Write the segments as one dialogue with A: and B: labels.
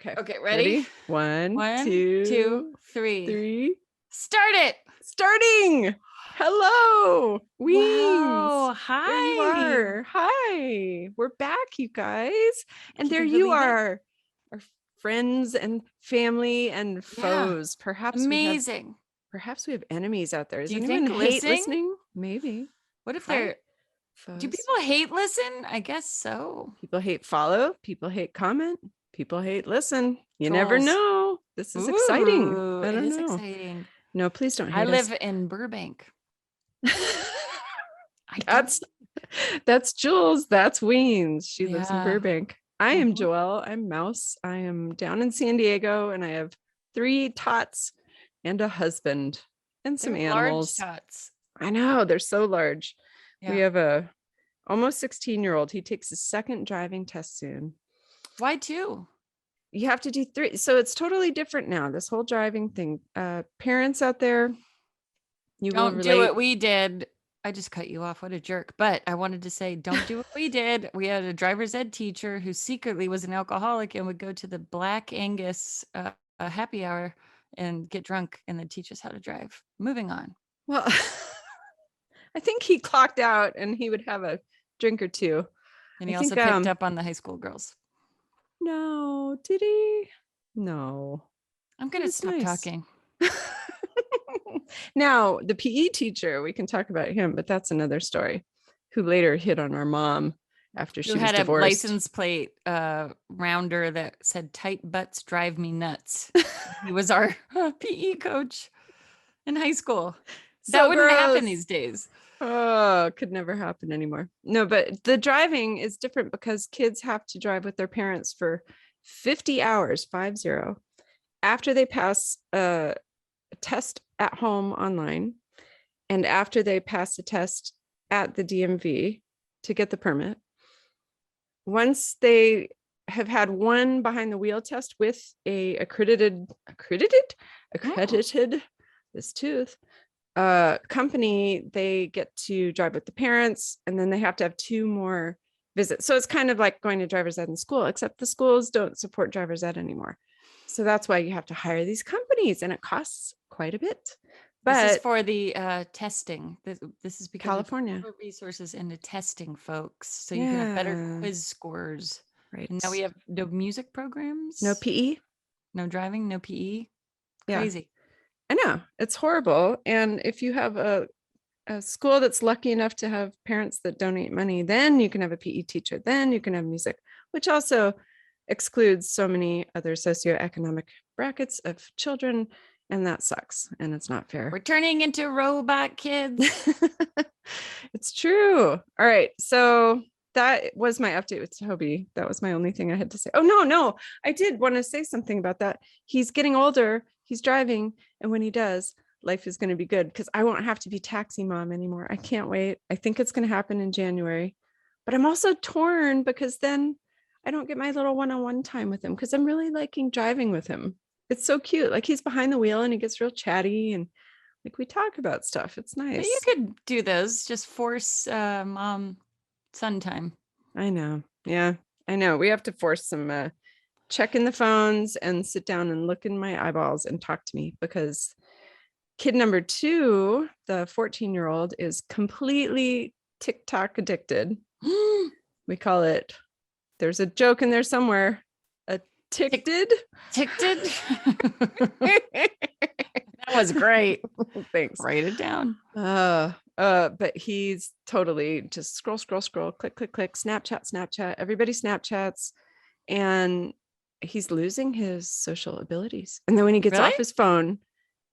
A: Okay.
B: Okay, ready?
A: One,
B: One,
A: two,
B: two, three.
A: three.
B: Start it.
A: Starting. Hello, Weens.
B: Wow.
A: There you
B: Hi.
A: are. Hi. We're back, you guys. And
B: Can
A: there
B: you
A: you
B: believe it?
A: are, our friends and family and
B: Yeah.
A: foes.
B: Amazing.
A: Perhaps we have enemies out there. Does
B: Do you
A: anyone
B: think
A: hate
B: listening?
A: listening? Maybe.
B: What if
A: Hi,
B: they're do
A: foes.
B: people hate listen? I guess so.
A: People hate follow. People hate comment. People hate listen. You never
B: Trolls.
A: know. This is exciting.
B: Ooh,
A: I
B: it
A: don't
B: is
A: know.
B: exciting.
A: No, please don't
B: I
A: hate us.
B: live in Burbank. I don't.
A: That's Jules. That's Weens. She lives in
B: Yeah.
A: Burbank. I am
B: Mhm.
A: Joelle. I'm Mouse. I am down in San Diego, and I have 3 tots and a husband and some
B: They're large
A: animals.
B: tots.
A: I know, they're so large. We
B: Yeah.
A: have a almost 16-year-old. He takes his second driving test soon.
B: Why two?
A: You have to do 3. So it's totally different now, this whole driving thing. Parents out there, you will
B: Don't do
A: relate.
B: what we did. I just cut you off. What a jerk. But I wanted to say, don't do what we did. We had a driver's ed teacher who secretly was an alcoholic and would go to the Black Angus happy hour and get drunk and then teach us how to drive. Moving on.
A: Well, I think he clocked out and he would have a drink or two.
B: And he
A: I
B: also
A: think
B: picked up on the high school girls.
A: no, did he? No.
B: I'm going to stop talking.
A: Now, the PE teacher, we can talk about him, but that's another story, who later hit on our mom after she
B: Who
A: was
B: had a
A: divorced.
B: license plate rounder that said tight butts drive me nuts. He was our PE coach in high school. That wouldn't happen these days.
A: Oh, could never happen anymore. No, but the driving is different because kids have to drive with their parents for 50 hours, 50, after they pass a test at home online and after they pass a test at the DMV to get the permit. Once they have had one behind the wheel test with a accredited this tooth company, they get to drive with the parents, and then they have to have 2 more visits. So it's kind of like going to driver's ed in school, except the schools don't support driver's ed anymore. So that's why you have to hire these companies, and it costs quite a bit. But
B: this is for the testing. This is because
A: California.
B: we put resources into testing, folks, so you can have better quiz scores.
A: Right.
B: And now we have no music programs,
A: No PE,
B: no driving, no PE. Crazy.
A: Yeah. I know, it's horrible. And if you have a school that's lucky enough to have parents that donate money, then you can have a PE teacher, then you can have music, which also excludes so many other socioeconomic brackets of children. And that sucks. And it's not fair.
B: We're turning into robot kids.
A: It's true. All right. So that was my update with Toby. That was my only thing I had to say. Oh, no. I did want to say something about that. He's getting older. He's driving. And when he does, life is going to be good because I won't have to be taxi mom anymore. I can't wait. I think it's going to happen in January. But I'm also torn because then I don't get my little one-on-one time with him because I'm really liking driving with him. It's so cute. Like, he's behind the wheel and he gets real chatty and like we talk about stuff. It's nice.
B: But you could do those. Just force mom son time.
A: I know. Yeah, I know. We have to force some checking the phones and sit down and look in my eyeballs and talk to me because kid number 2, the 14-year-old, is completely TikTok addicted. We call it, there's a joke in there somewhere, a ticked-ed.
B: Ticked-ed? That was great.
A: Thanks.
B: Write it down.
A: But he's totally just scroll, click, Snapchat. Everybody Snapchats. And he's losing his social abilities. And then when he gets off his phone,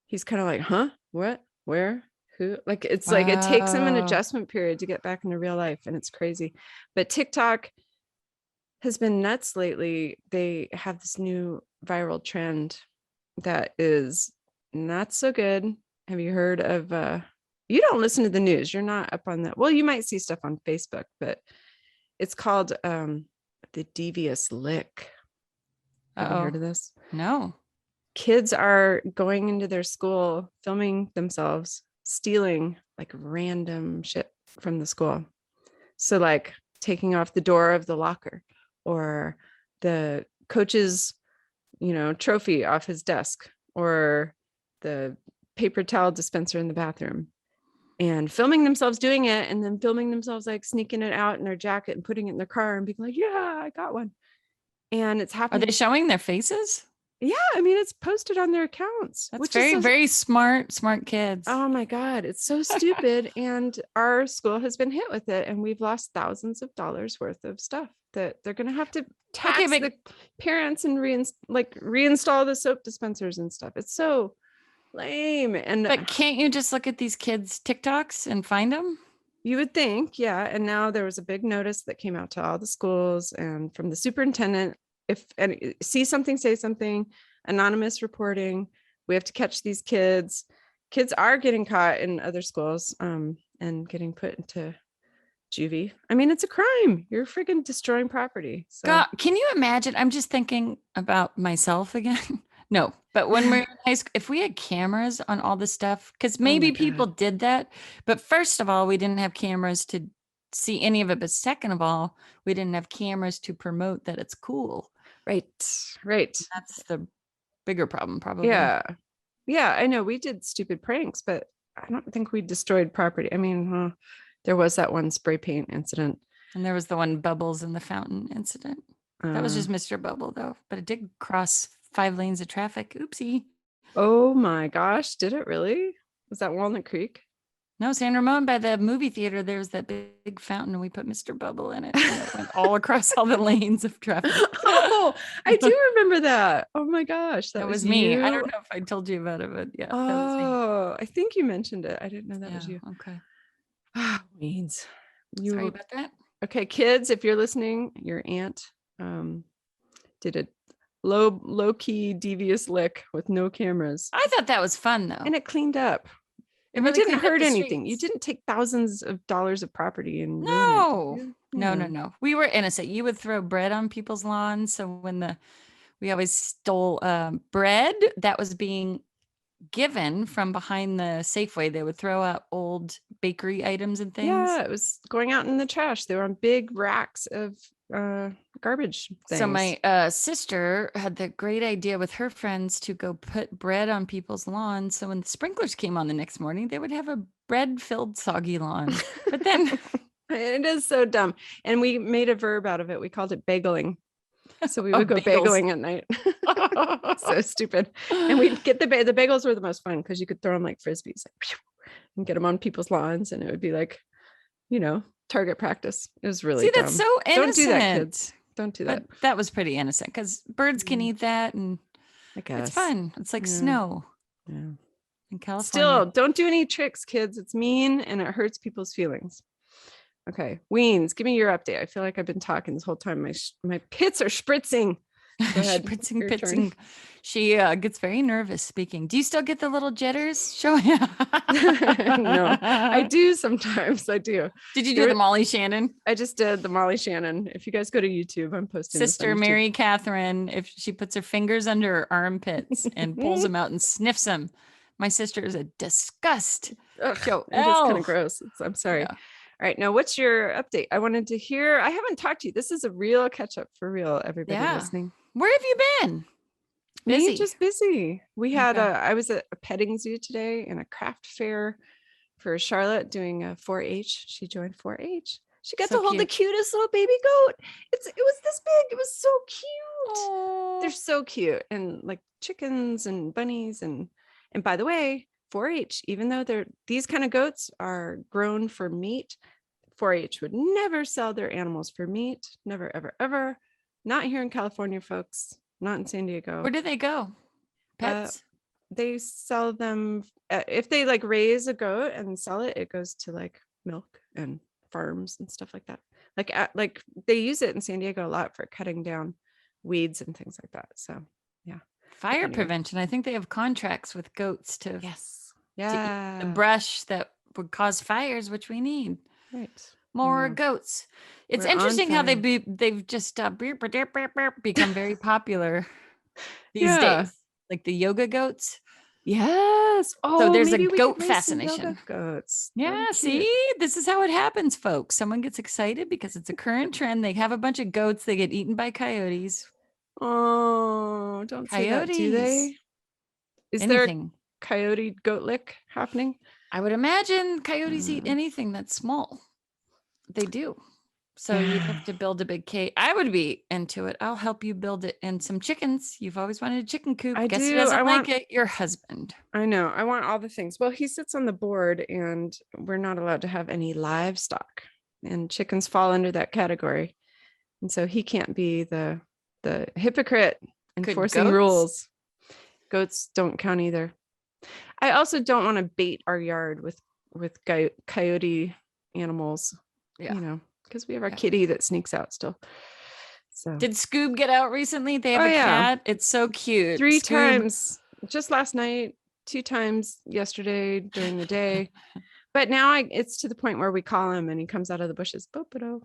A: he's kind of like, huh? What? Where? Who? Like, it's like it takes him an adjustment period to get back into real life. And it's crazy. But TikTok has been nuts lately. They have this new viral trend that is not so good. Have you heard of you don't listen to the news, you're not up on that. Well, you might see stuff on Facebook, but it's called the devious lick. Have you heard of this?
B: No.
A: Kids are going into their school, filming themselves, stealing like random shit from the school. So like taking off the door of the locker or the coach's trophy off his desk, or the paper towel dispenser in the bathroom, and filming themselves doing it, and then filming themselves like sneaking it out in their jacket and putting it in their car and being like, yeah, I got one. And it's
B: Are
A: happening.
B: they showing their faces?
A: Yeah, I mean, it's posted on their accounts.
B: That's
A: which
B: very,
A: is
B: very smart kids.
A: Oh my God, it's so stupid. And our school has been hit with it, and we've lost thousands of dollars worth of stuff that they're going to have to tax the parents and reinstall the soap dispensers and stuff. It's so lame.
B: But can't you just look at these kids' TikToks and find them?
A: You would think, yeah. And now there was a big notice that came out to all the schools and from the superintendent. If and see something, say something, anonymous reporting. We have to catch these kids. Kids are getting caught in other schools and getting put into juvie. I mean, it's a crime. You're freaking destroying property. So.
B: God, can you imagine? I'm just thinking about myself again. No, but when we're in high school, if we had cameras on all this stuff, because maybe people did that, but first of all, we didn't have cameras to see any of it. But second of all, we didn't have cameras to promote that it's cool.
A: Right.
B: That's the bigger problem, probably.
A: Yeah. I know we did stupid pranks, but I don't think we destroyed property. I mean, there was that one spray paint incident.
B: And there was the one bubbles in the fountain incident. That was just Mr. Bubble, though. But it did cross 5 lanes of traffic. Oopsie.
A: Oh my gosh. Did it really? Was that Walnut Creek?
B: No, San Ramon, by the movie theater, there was that big fountain, and we put Mr. Bubble in it. And it went all across all the lanes of traffic.
A: Oh, I do remember that. Oh my gosh.
B: That was me. I don't know if I told you about it, but yeah.
A: Oh,
B: that was
A: me. I think you mentioned it. I didn't know that was you.
B: Okay.
A: Weens.
B: Sorry about that.
A: Okay, kids, if you're listening, your aunt did a low-key devious lick with no cameras.
B: I thought that was fun, though.
A: And it cleaned up. It really didn't hurt anything. You didn't take thousands of dollars of property and
B: no. We were innocent. You would throw bread on people's lawns. So when we always stole bread that was being given from behind the Safeway, they would throw out old bakery items and things.
A: Yeah, it was going out in the trash. They were on big racks of garbage things.
B: So my sister had the great idea with her friends to go put bread on people's lawns. So when the sprinklers came on the next morning, they would have a bread-filled soggy lawn. But then
A: it is so dumb. And we made a verb out of it. We called it bageling. So we would go bageling at night. So stupid. And we'd get the bagels were the most fun because you could throw them like frisbees and get them on people's lawns, and it would be like, target practice. It was really dumb.
B: That's so innocent.
A: Don't do that, kids. Don't do that.
B: But that was pretty innocent because birds can eat that, and
A: I guess
B: it's fun. It's like snow.
A: Yeah.
B: In California.
A: Still, don't do any tricks, kids. It's mean and it hurts people's feelings. Okay, Weens, give me your update. I feel like I've been talking this whole time. My pits are spritzing. Go ahead.
B: Spritzing. She gets very nervous speaking. Do you still get the little jitters showing?
A: No, I do sometimes. I do.
B: Did you do the Molly Shannon?
A: I just did the Molly Shannon. If you guys go to YouTube, I'm posting.
B: Sister Mary Catherine, if she puts her fingers under her armpits and pulls them out and sniffs them. My sister is a disgust.
A: It is kind of gross. I'm sorry. Yeah. All right. Now, what's your update? I wanted to hear. I haven't talked to you. This is a real catch up for real, everybody listening.
B: Where have you been?
A: Busy. Just busy. We had I was at a petting zoo today and a craft fair for Charlotte doing a 4-H. She joined 4-H. She got to hold the cutest little baby goat. It was this big. It was so cute. Aww. They're so cute. And like chickens and bunnies. And by the way, 4-H, even though these kind of goats are grown for meat, 4-H would never sell their animals for meat. Never, ever, ever. Not here in California, folks. Not in San Diego.
B: Where do they go? Pets?
A: They sell them. If they like raise a goat and sell it, it goes to like milk and farms and stuff like that. Like they use it in San Diego a lot for cutting down weeds and things like that. So yeah.
B: Fire prevention. I think they have contracts with goats to
A: to
B: eat the brush that would cause fires, which we need.
A: Right.
B: More goats. It's interesting how they've just become very popular these days. Like the yoga goats.
A: Yes. Oh,
B: so there's a goat fascination.
A: Goats.
B: Yeah. See, this is how it happens, folks. Someone gets excited because it's a current trend. They have a bunch of goats. They get eaten by coyotes.
A: Oh, don't say that, do
B: Coyotes,
A: they? Is there a
B: anything.
A: coyote goat lick happening?
B: I would imagine coyotes eat
A: Mm,
B: anything that's small. They do. So you'd
A: yeah.
B: have to build a big cage. I would be into it. I'll help you build it. And some chickens. You've always wanted a chicken coop.
A: I
B: Guess who
A: do.
B: doesn't like it? Your husband.
A: I know. I want all the things. Well, he sits on the board and we're not allowed to have any livestock. And chickens fall under that category. And so he can't be the hypocrite
B: Could
A: enforcing
B: goats?
A: rules. Goats don't count either. I also don't want to bait our yard with coyote animals,
B: Yeah.
A: because we have our
B: Yeah.
A: kitty that sneaks out still. So
B: Did Scoob get out recently? They have a
A: yeah,
B: cat. It's so cute.
A: 3
B: Scoob.
A: times just last night, 2 times yesterday during the day. But now it's to the point where we call him and he comes out of the bushes. Bo-bo-do.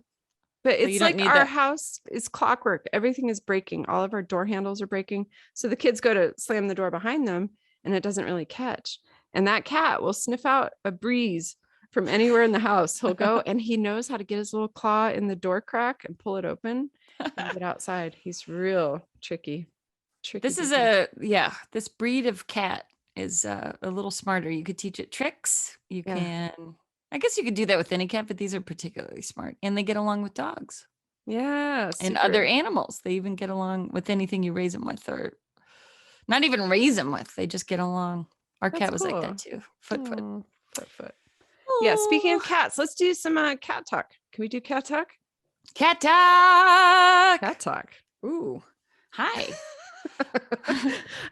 A: But
B: So you
A: it's
B: don't
A: like
B: need
A: our
B: that.
A: house is clockwork. Everything is breaking. All of our door handles are breaking. So the kids go to slam the door behind them and it doesn't really catch. And that cat will sniff out a breeze from anywhere in the house. He'll go and he knows how to get his little claw in the door crack and pull it open and get outside. He's real tricky. Tricky
B: This is
A: dicky.
B: this breed of cat is a little smarter. You could teach it tricks. You
A: Yeah.
B: can, I guess you could do that with any cat, but these are particularly smart and they get along with dogs
A: Yeah.
B: and other
A: Super.
B: animals. They even get along with anything you raise them with, or not even raise them with. They just get along. Our
A: That's
B: cat was like that
A: cool.
B: too. Foot.
A: Foot. Yeah. Speaking of
B: Oh,
A: cats, let's do some cat talk. Can we do cat talk?
B: cat talk.
A: Cat talk.
B: Ooh, hi.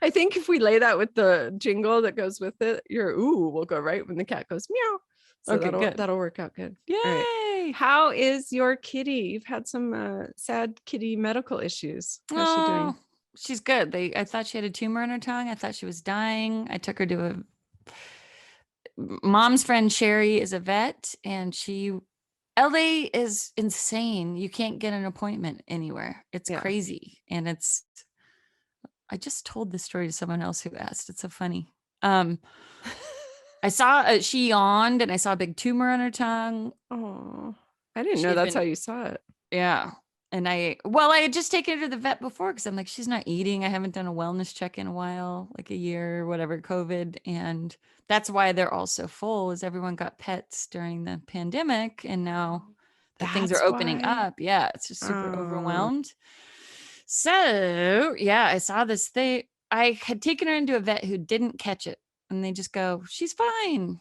A: I think if we lay that with the jingle that goes with it, your ooh will go right when the cat goes meow. So
B: Okay, good.
A: that'll work out good.
B: Yay.
A: All right. How is your kitty? You've had some sad kitty medical issues. How's she doing?
B: Oh, she's good. I thought she had a tumor in her tongue. I thought she was dying. I took her to a mom's friend. Sherry is a vet, and LA is insane. You can't get an appointment anywhere. It's
A: Yeah.
B: crazy. And I just told this story to someone else who asked. It's so funny. I saw she yawned and I saw a big tumor on her tongue.
A: Oh, I didn't
B: She
A: know
B: had
A: that's
B: been,
A: how you saw it.
B: yeah. And I had just taken her to the vet before because I'm like, she's not eating. I haven't done a wellness check in a while, like a year or whatever, COVID. And that's why they're all so full, is everyone got pets during the pandemic. And now that things are
A: That's
B: opening
A: why.
B: up, yeah, it's just super
A: Oh,
B: overwhelmed. So yeah, I saw this thing. I had taken her into a vet who didn't catch it. And they just go, she's fine,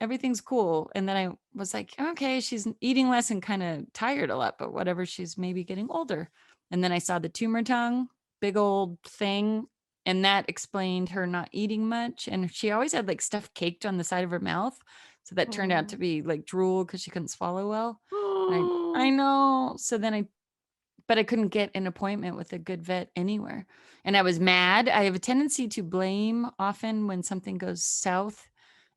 B: everything's cool. And then I was like, okay, she's eating less and kind of tired a lot, but whatever, she's maybe getting older. And then I saw the tumor tongue, big old thing. And that explained her not eating much. And she always had like stuff caked on the side of her mouth. So that turned out to
A: oh,
B: be like drool because she couldn't swallow well. And I
A: oh.
B: know. So then but I couldn't get an appointment with a good vet anywhere. And I was mad. I have a tendency to blame often when something goes south.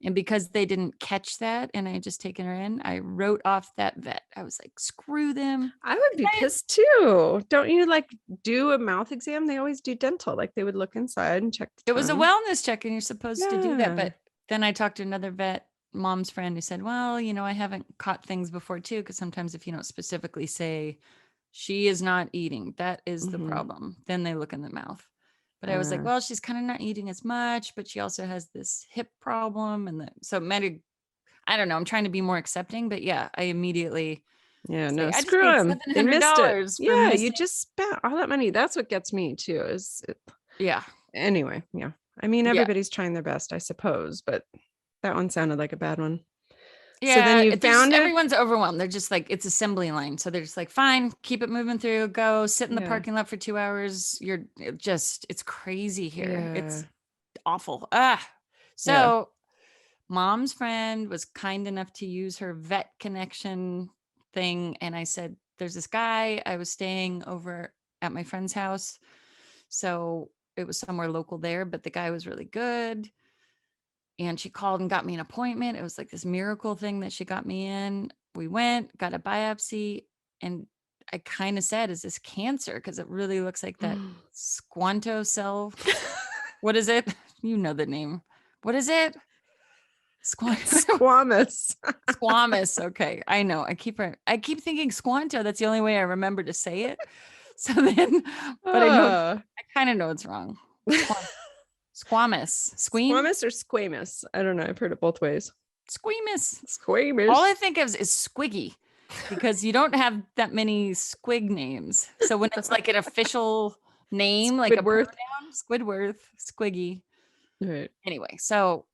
B: And because they didn't catch that and I had just taken her in, I wrote off that vet. I was like, screw them.
A: I would be pissed too. Don't you like do a mouth exam? They always do dental. Like they would look inside and check the
B: It was a
A: tongue.
B: wellness check and you're supposed to do that.
A: Yeah.
B: But then I talked to another vet, mom's friend, who said, well, I haven't caught things before too. Because sometimes if you don't specifically say she is not eating, that is the
A: Mm-hmm.
B: problem, then they look in the mouth. But I was like, well, she's kind of not eating as much, but she also has this hip problem. And so I don't know. I'm trying to be more accepting, but yeah, I immediately
A: Yeah,
B: say,
A: no,
B: I just
A: screw
B: paid
A: them. They missed it.
B: $700 for
A: Yeah, you
B: missing.
A: just spent all that money. That's what gets me too.
B: Yeah.
A: Anyway, yeah. I mean,
B: Yeah.
A: everybody's trying their best, I suppose, but that one sounded like a bad one. So then
B: Yeah.
A: you found it?
B: Everyone's overwhelmed. They're just like, it's assembly line. So they're just like, fine, keep it moving through, go sit in the
A: Yeah.
B: parking lot for 2 hours. It's crazy here.
A: Yeah.
B: It's awful.
A: Yeah.
B: So mom's friend was kind enough to use her vet connection thing. And I said, there's this guy. I was staying over at my friend's house. So it was somewhere local there, but the guy was really good. And she called and got me an appointment. It was like this miracle thing that she got me in. We went, got a biopsy, and I kind of said, is this cancer? Because it really looks like that squanto cell. What is it? You know the name. What is it?
A: Squamous.
B: Squamous. Okay. I know. I keep thinking squanto. That's the only way I remember to say it. So then, but I kind of know it's wrong. Squamous. Squeam?
A: Squamous or squamous? I don't know. I've heard it both ways.
B: Squeamish.
A: Squamous.
B: All I think of is squiggy, because you don't have that many squig names. So when it's like an official name, like a
A: Squidward.
B: pronoun, Squidworth, squiggy.
A: Right.
B: Anyway, so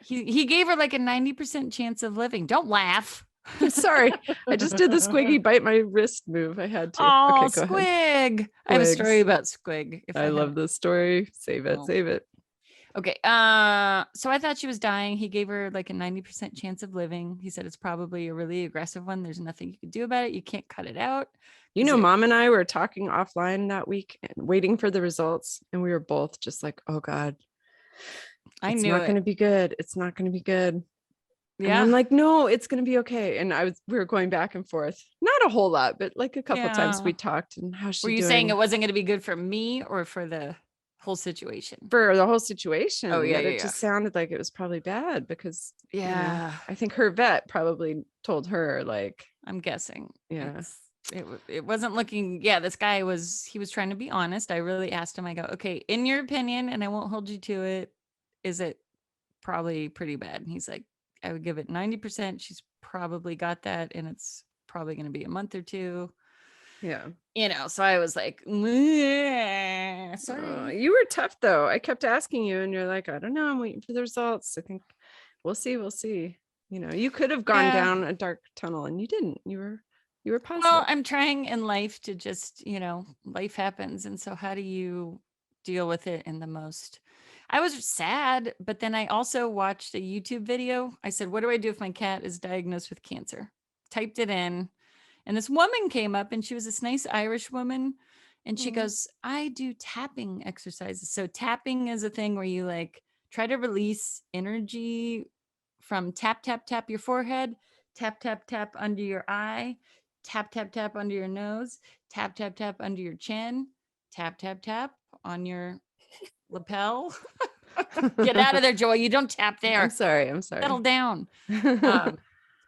B: he gave her like a 90% chance of living. Don't laugh.
A: I'm sorry. I just did the squiggy bite my wrist move. I had to.
B: Oh,
A: Okay, go ahead.
B: squig. I have a story about squig. If
A: I love this story. Save it.
B: Oh.
A: Save it.
B: Okay. So I thought she was dying. He gave her like a 90% chance of living. He said it's probably a really aggressive one. There's nothing you can do about it. You can't cut it out.
A: You know, Mom and I were talking offline that week and waiting for the results. And we were both just like, oh God, it's not going to be good. It's not going to be good. Yeah. And I'm like, no, it's going to be okay. And we were going back and forth, not a whole lot, but like a couple times we talked. And how's she doing?
B: Were you saying it wasn't going to be good for me or for the whole situation?
A: For the whole situation.
B: Oh yeah,
A: it just sounded like it was probably bad because I think her vet probably told her, like,
B: I'm guessing.
A: Yeah.
B: It wasn't looking. Yeah, this guy was trying to be honest. I really asked him, I go, okay, in your opinion, and I won't hold you to it, is it probably pretty bad? And he's like, I would give it 90%. She's probably got that, and it's probably going to be a month or two.
A: Yeah.
B: You know, so I was like, sorry.
A: You were tough though. I kept asking you and you're like, I don't know. I'm waiting for the results. I think we'll see. We'll see. You know, you could have gone down a dark tunnel and you didn't. You were positive.
B: Well, I'm trying in life to just, life happens. And so how do you deal with it in the most? I was sad, but then I also watched a YouTube video. I said, what do I do if my cat is diagnosed with cancer? Typed it in. And this woman came up and she was this nice Irish woman. And she goes, I do tapping exercises. So tapping is a thing where you like try to release energy from tap, tap, tap your forehead, tap, tap, tap under your eye, tap, tap, tap under your nose, tap, tap, tap under your chin, tap, tap, tap on your lapel. Get out of there, Joy. You don't tap there.
A: I'm sorry.
B: Settle down.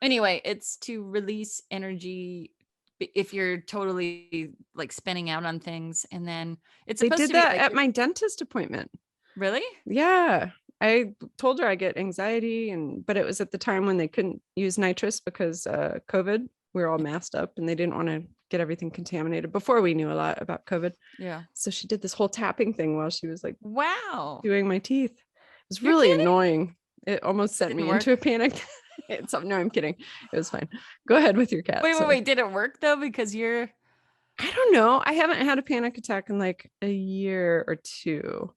B: Anyway, it's to release energy if you're totally like spinning out on things. And then it's
A: they
B: supposed
A: did
B: to be
A: that
B: like
A: at my dentist appointment.
B: Really?
A: Yeah. I told her I get anxiety, but it was at the time when they couldn't use nitrous because COVID. We were all masked up and they didn't want to get everything contaminated before we knew a lot about COVID.
B: Yeah.
A: So she did this whole tapping thing while she was like,
B: wow,
A: doing my teeth. It was really annoying. It almost sent me into a panic. No, I'm kidding. It was fine. Go ahead with your cat.
B: Wait. Did it work though? Because I
A: don't know. I haven't had a panic attack in like a year or two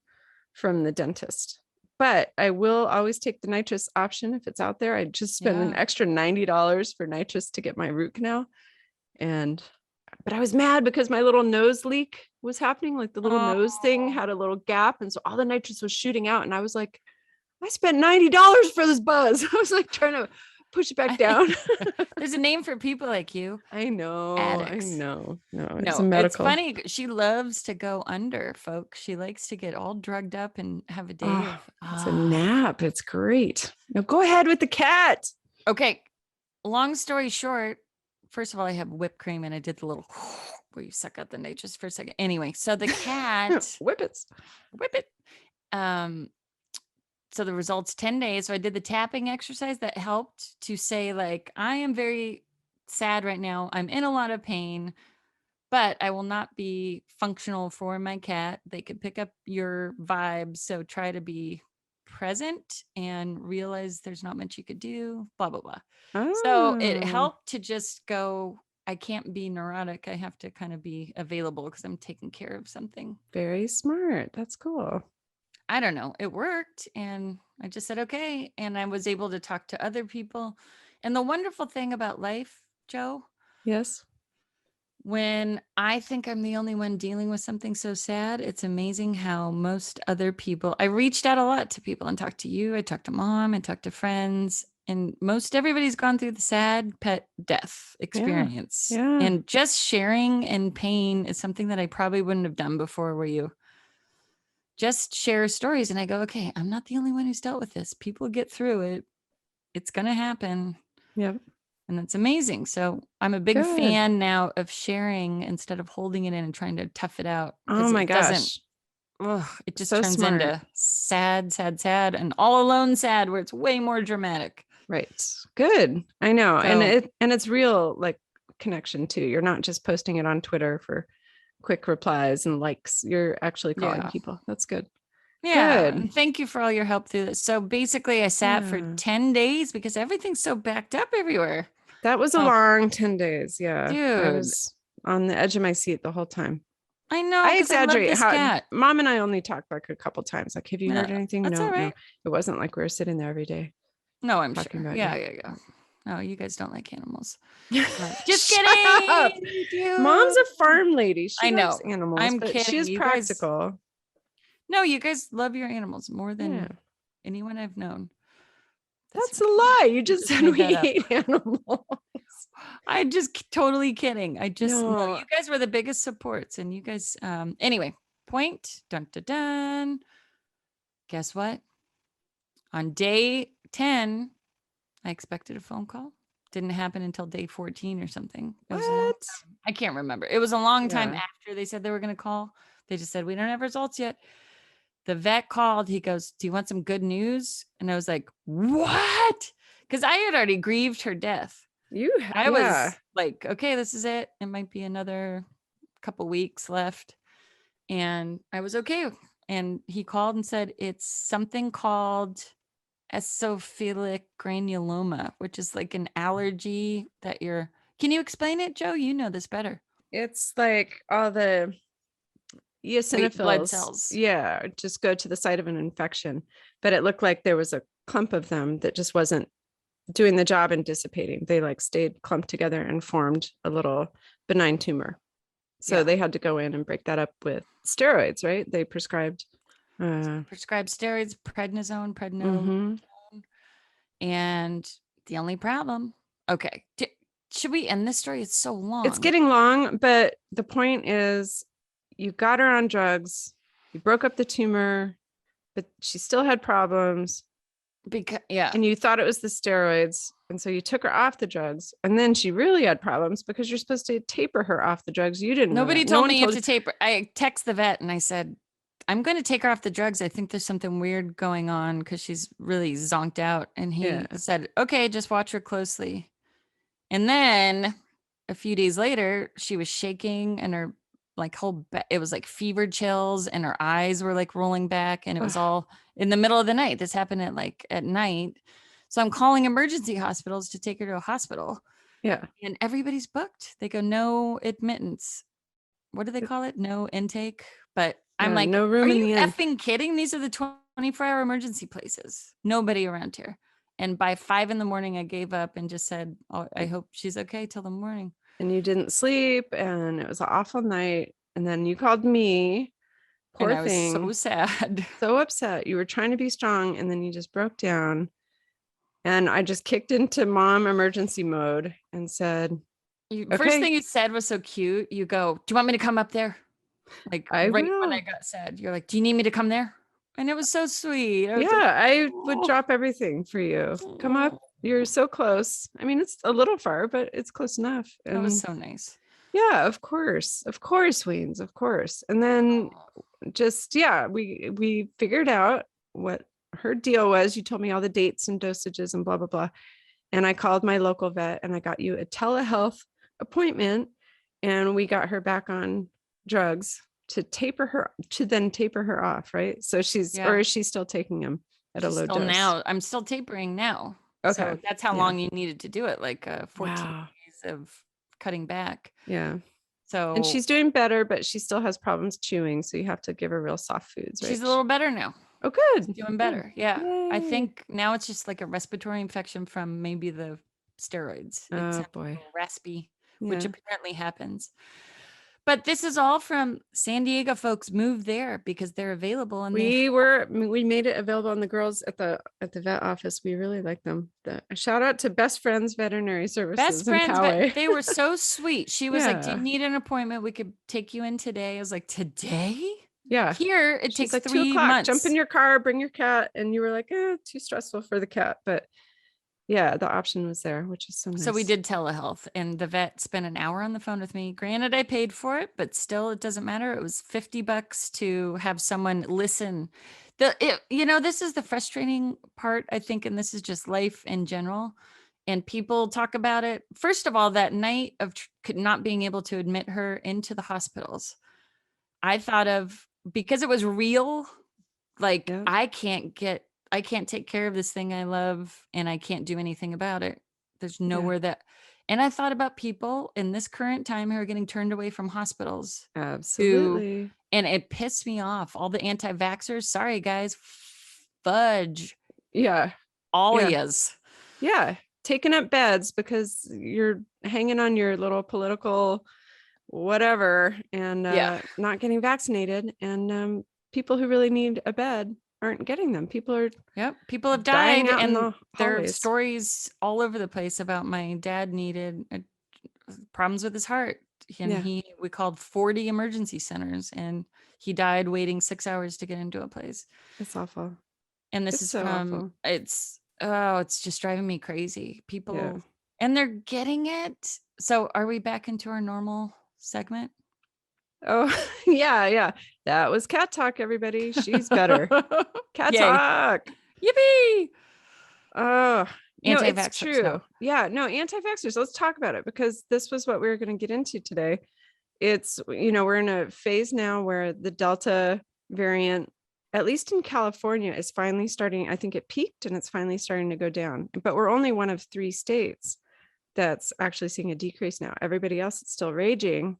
A: from the dentist. But I will always take the nitrous option if it's out there. I just spent an extra $90 for nitrous to get my root canal. But I was mad because my little nose leak was happening. Like the little nose thing had a little gap. And so all the nitrous was shooting out. And I was like, I spent $90 for this buzz. I was like trying to push it back down.
B: There's a name for people like you.
A: I know.
B: Addicts.
A: I know. No,
B: it's funny. She loves to go under, folks. She likes to get all drugged up and have a day.
A: It's a nap. It's great. Now go ahead with the cat.
B: Okay. Long story short, first of all, I have whipped cream and I did the little where you suck out the nitrous for a second. Anyway, so the cat
A: whip it.
B: So the results 10 days. So I did the tapping exercise that helped to say like, I am very sad right now. I'm in a lot of pain, but I will not be functional for my cat. They could pick up your vibes. So try to be present and realize there's not much you could do, blah, blah, blah. So it helped to just go, I can't be neurotic. I have to kind of be available because I'm taking care of something.
A: Very smart. That's cool.
B: I don't know. It worked. And I just said, okay. And I was able to talk to other people. And the wonderful thing about life, Joe.
A: Yes.
B: When I think I'm the only one dealing with something so sad, it's amazing how most other people, I reached out a lot to people and talked to you. I talked to Mom, I talked to friends, and most everybody's gone through the sad pet death experience.
A: Yeah.
B: And just sharing in pain is something that I probably wouldn't have done before, where you just share stories. And I go, okay, I'm not the only one who's dealt with this. People get through it. It's going to happen.
A: Yep.
B: and that's amazing. So I'm a big
A: Good.
B: fan now of sharing instead of holding it in and trying to tough it out,
A: Oh
B: because
A: my
B: it doesn't,
A: gosh.
B: it just
A: So
B: turns
A: smart.
B: into sad, sad, sad, and all alone sad, where it's way more dramatic.
A: Right. Good. I know.
B: So
A: And it's real like connection too. You're not just posting it on Twitter for quick replies and likes. You're actually calling
B: yeah.
A: people. That's good.
B: Yeah.
A: Good.
B: And thank you for all your help through this. So basically I sat for
A: Yeah.
B: 10 days because everything's so backed up everywhere.
A: That was a
B: Oh,
A: long 10 days. Yeah. I
B: dude.
A: was on the edge of my seat the whole time.
B: I know,
A: I
B: because I love
A: exaggerate
B: this
A: how
B: cat.
A: mom and I only talked like a couple times. Like, have you
B: No,
A: heard anything?
B: that's
A: No,
B: all
A: no.
B: right.
A: It wasn't like we were sitting there every day
B: No, I'm
A: talking
B: sure.
A: about
B: Yeah,
A: you.
B: yeah, yeah. No, you guys don't like animals. Just
A: Shut
B: kidding.
A: up.
B: You do.
A: Mom's a farm lady. She
B: I
A: likes
B: know.
A: animals,
B: I'm
A: but she
B: kidding.
A: is
B: You guys,
A: practical.
B: no, you guys love your animals more
A: Yeah.
B: than anyone I've known.
A: That's a lie. You
B: I
A: just
B: just
A: said
B: made
A: we
B: that up.
A: hate animals.
B: I'm just totally kidding. I just no,
A: No.
B: you guys were the biggest supports, and you guys anyway, point dun dun dun. Guess what? On day 10, I expected a phone call. Didn't happen until day 14 or something. It was a long
A: What?
B: time. I can't remember. It was a long time
A: Yeah.
B: after they said they were going to call. They just said, we don't have results yet. The vet called. He goes, do you want some good news? And I was like, what? Because I had already grieved her death. I
A: Yeah.
B: was like, okay, this is it. It might be another couple weeks left. And I was okay. And he called and said, it's something called eosinophilic granuloma, which is like an allergy that you're. Can you explain it, Joe? You know this better.
A: It's like all the
B: White blood
A: eosinophils,
B: cells.
A: yeah, just go to the site of an infection. But it looked like there was a clump of them that just wasn't doing the job and dissipating. They like stayed clumped together and formed a little benign tumor. So
B: Yeah.
A: they had to go in and break that up with steroids, right? They prescribed
B: Prescribed steroids, prednisone,
A: mhm.
B: and the only problem. Okay, should we end this story? It's so long.
A: It's getting long, but the point is you got her on drugs, you broke up the tumor, but she still had problems.
B: Because
A: And you thought it was the steroids. And so you took her off the drugs. And then she really had problems because you're supposed to taper her off the drugs. You didn't know
B: nobody
A: that.
B: told
A: No
B: me
A: one
B: you
A: told
B: have to taper. I text the vet and I said, I'm going to take her off the drugs. I think there's something weird going on because she's really zonked out. And he
A: Yeah.
B: said, okay, just watch her closely. And then a few days later, she was shaking and her like it was like fever chills and her eyes were like rolling back, and it was all in the middle of the night. This happened at night. So I'm calling emergency hospitals to take her to a hospital.
A: Yeah.
B: And everybody's booked. They go, no admittance. What do they call it? No intake. But I'm like,
A: no room
B: are
A: in
B: you
A: the end.
B: effing kidding? These are the 24-hour emergency places. Nobody around here. And by 5 a.m, I gave up and just said, oh, I hope she's okay till the morning.
A: And you didn't sleep. And it was an awful night. And then you called me. Poor
B: and I was
A: thing.
B: so sad.
A: So upset. You were trying to be strong. And then you just broke down. And I just kicked into mom emergency mode and said,
B: First thing you said was so cute. You go, do you want me to come up there? Like
A: I
B: right
A: will.
B: when I got sad, you're like, do you need me to come there? And it was so sweet. I was
A: yeah,
B: like,
A: I would drop everything for you. Come up. You're so close. I mean, it's a little far, but it's close enough. And
B: that was so nice.
A: Yeah, of course, Weens, of course. And then just we figured out what her deal was. You told me all the dates and dosages and blah blah blah. And I called my local vet and I got you a telehealth appointment, and we got her back on drugs to then taper her off, right? So or is she still taking them at a low dose?
B: Now I'm still tapering now.
A: Okay.
B: So that's how long you needed to do it, like 14 days of cutting back.
A: Yeah.
B: So
A: and she's doing better, but she still has problems chewing. So you have to give her real soft foods, right?
B: She's a little better now.
A: Oh, good.
B: She's doing better. Yeah.
A: Yay.
B: I think now it's just like a respiratory infection from maybe the steroids. It's
A: boy.
B: Raspy, which apparently happens. But this is all from San Diego. Folks move there because they're available. And we
A: made it available, and the girls at the vet office, we really like them. Shout out to Best Friends Veterinary Services.
B: Best Friends, they were so sweet. She was like, do you need an appointment? We could take you in today. I was like, today?
A: Yeah.
B: Here it takes
A: like
B: 3 months.
A: Jump in your car, bring your cat. And you were like, too stressful for the cat. But Yeah, the option was there, which is so
B: So we
A: nice.
B: did telehealth, and the vet spent an hour on the phone with me. Granted, I paid for it, but still, it doesn't matter. It was $50 to have someone listen. This is the frustrating part, I think, and this is just life in general. And people talk about it. First of all, that night of not being able to admit her into the hospitals, I thought of, because it was real, like
A: Yeah.
B: I can't take care of this thing I love, and I can't do anything about it. There's
A: Yeah.
B: nowhere that, and I thought about people in this current time who are getting turned away from hospitals, who,
A: Absolutely.
B: and it pissed me off. All the anti-vaxxers, sorry guys, fudge,
A: Yeah.
B: all of
A: Yeah.
B: yous.
A: Yeah. Taking up beds because you're hanging on your little political whatever and
B: Yeah.
A: not getting vaccinated. And people who really need a bed aren't getting them. People are
B: Yep. People have
A: dying
B: died,
A: out in
B: and
A: the
B: there are
A: hallways.
B: stories all over the place about my dad needed problems with his heart. And
A: Yeah.
B: we called 40 emergency centers, and he died waiting 6 hours to get into a place.
A: It's awful.
B: And this
A: It's
B: is
A: so
B: from,
A: awful.
B: it's just driving me crazy.
A: Yeah.
B: People, and they're getting it. So are we back into our normal segment?
A: Oh, yeah. Yeah. That was cat talk, everybody. She's better. Cat
B: Yay.
A: talk.
B: Yippee.
A: Oh, it's
B: Anti-vaxxers.
A: true.
B: No.
A: Yeah, no, anti-vaxxers. Let's talk about it because this was what we were going to get into today. It's, we're in a phase now where the Delta variant, at least in California, is finally starting. I think it peaked and it's finally starting to go down. But we're only one of 3 states that's actually seeing a decrease now. Everybody else is still raging.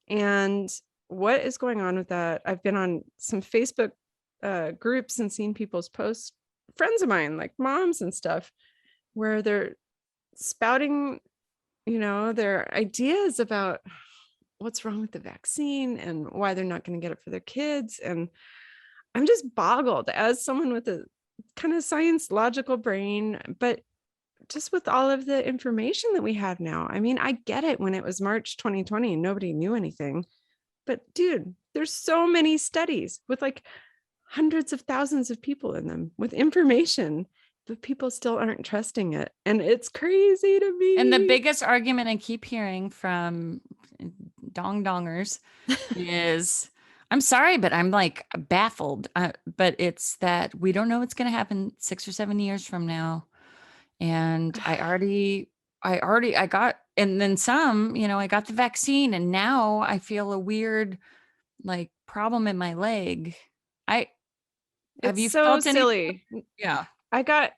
A: And what is going on with that? I've been on some Facebook groups and seen people's posts, friends of mine, like moms and stuff, where they're spouting, their ideas about what's wrong with the vaccine and why they're not going to get it for their kids. And I'm just boggled as someone with a kind of science logical brain, but just with all of the information that we have now. I mean, I get it when it was March 2020 and nobody knew anything, but dude, there's so many studies with like hundreds of thousands of people in them with information, but people still aren't trusting it. And it's crazy to
B: And the
A: me.
B: biggest argument I keep hearing from dongers is, I'm sorry, but I'm like baffled. But it's that we don't know what's going to happen 6 or 7 years from now. And I got, and then some, I got the vaccine, and now I feel a weird like problem in my leg. Have
A: It's
B: you
A: so
B: felt anything?
A: silly.
B: Yeah.
A: I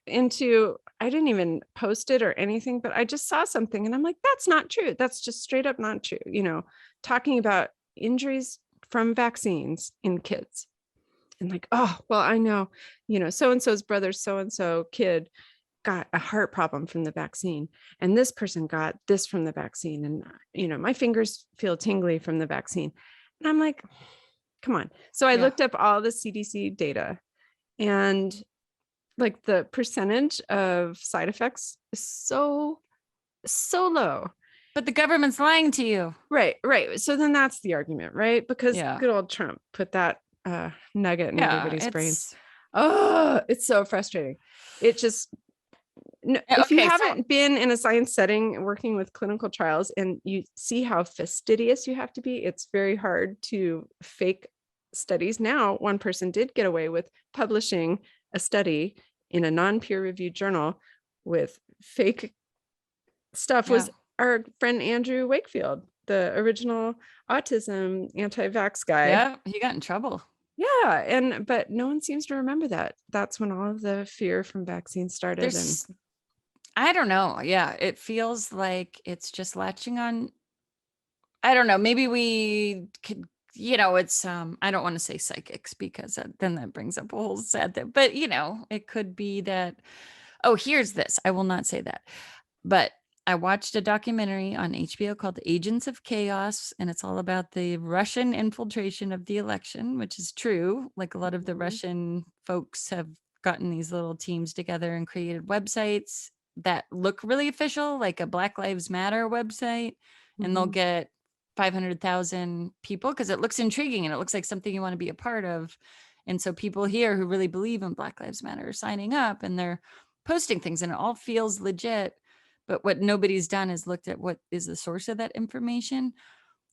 A: didn't even post it or anything, but I just saw something and I'm like, that's not true. That's just straight up not true. Talking about injuries from vaccines in kids. And like, oh, well, I know, so and so's brother's so and so kid got a heart problem from the vaccine. And this person got this from the vaccine. And, my fingers feel tingly from the vaccine. And I'm like, come on. So I
B: Yeah.
A: looked up all the CDC data, and like the percentage of side effects is so low.
B: But the government's lying to you.
A: Right. So then that's the argument, right? Because
B: Yeah.
A: good old Trump put that nugget in
B: Yeah.
A: everybody's brain. Oh, it's so frustrating. It just, if you
B: Okay. So
A: haven't been in a science setting working with clinical trials and you see how fastidious you have to be, it's very hard to fake studies. Now, one person did get away with publishing a study in a non-peer reviewed journal with fake stuff,
B: yeah.
A: was our friend Andrew Wakefield, the original autism anti-vax guy.
B: Yeah. He got in trouble.
A: Yeah. But no one seems to remember that. That's when all of the fear from vaccines started. And
B: There's, I don't know. Yeah. It feels like it's just latching on. I don't know. Maybe we could, it's, I don't want to say psychics, because then that brings up a whole sad thing, but it could be that, oh, here's this. I will not say that. But I watched a documentary on HBO called Agents of Chaos, and it's all about the Russian infiltration of the election, which is true. Like, a lot of the Russian folks have gotten these little teams together and created websites that look really official, like a Black Lives Matter website, and they'll get 500,000 people because it looks intriguing and it looks like something you want to be a part of. And so people here who really believe in Black Lives Matter are signing up, and they're posting things, and it all feels legit. But what nobody's done is looked at what is the source of that information.